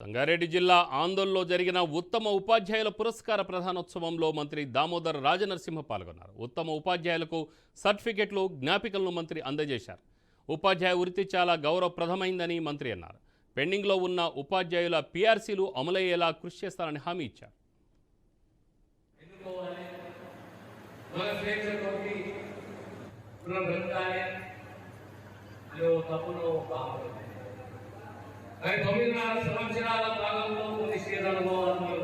సంగారెడ్డి జిల్లా ఆందోళనలో జరిగిన ఉత్తమ ఉపాధ్యాయుల పురస్కార ప్రధానోత్సవంలో మంత్రి దామోదర్ రాజనరసింహ పాల్గొన్నారు. ఉత్తమ ఉపాధ్యాయులకు సర్టిఫికెట్లు, జ్ఞాపికలను మంత్రి అందజేశారు. ఉపాధ్యాయ వృత్తి చాలా గౌరవప్రదమైందని మంత్రి అన్నారు. పెండింగ్లో ఉన్న ఉపాధ్యాయుల పీఆర్సీలు అమలయ్యేలా కృషి చేస్తారని హామీ ఇచ్చారు. కానీ 9.5 సంవత్సరాల కాలంలో నిషేధ అనుభవాలను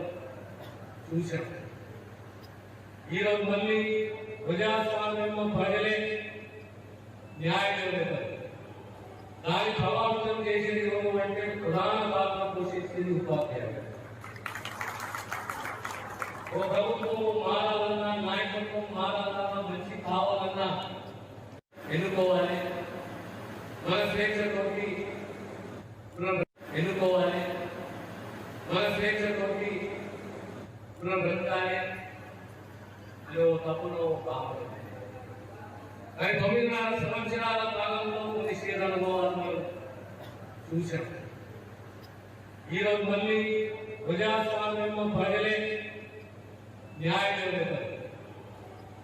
చూశాం. ఈరోజు మళ్ళీ ప్రజాస్వామ్యంలో ప్రజలే న్యాయం జరుగుతారు. దాన్ని ప్రభావితం చేసేది అంటే ప్రధాన పాత్ర పోషించేది ఉపాధ్యాయులు. ఒక ప్రభుత్వం మారాలన్నా, నాయకత్వం మారాలన్నా, మంచి కావాలన్నా ఎన్నుకోవాలి. మన స్వేచ్ఛతోటి ఎన్నుకోవాలి. మన స్వేచ్ఛతోటి బ్రతకాలి. అది ఒక తప్పులో కావాలి. కానీ 9.5 సంవత్సరాల కాలంలో నిషేధ అనుభవాలను చూశాం. ఈరోజు మళ్ళీ ప్రజాస్వామ్యంలో ప్రజలే న్యాయం జరుగుతారు.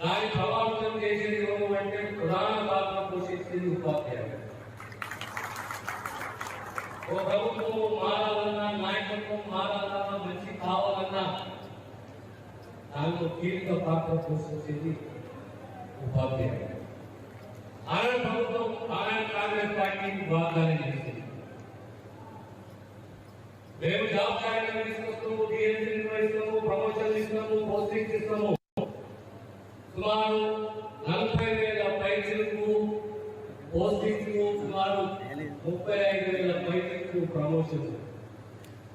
దాన్ని ప్రభావితం చేసేది అంటే ప్రధాన పాత్ర పోషించేది ఉపాధ్యాయులు. ఒక ప్రభుత్వం మారాలన్నా, నాయకత్వం మారాలన్నా, మంచి కావాలన్నా దాంట్లో కీలక పాత్ర పోషించేది ఉపాధ్యాయులు. ఆయన ప్రభుత్వం, ఆయన కాంగ్రెస్ పార్టీకి వాగ్దానం చేసింది. మేము జాబ్ క్యాలెండర్ తీసుకొస్తాము, డిఎస్సీ నిర్వహిస్తాము, ప్రమోషన్ ఇస్తాము, పోస్టింగ్ ఇస్తాము. సుమారు 40,000 పైసలకు పోస్టింగ్, సుమారు 35,000 పైసలకు ప్రమోషన్.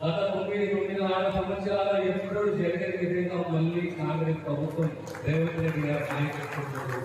గత 9.5 సంవత్సరాల ఎప్పుడు జగన్ విధంగా మళ్ళీ కాంగ్రెస్ ప్రభుత్వం రేవంత్ రెడ్డి గారి నాయకత్వంలో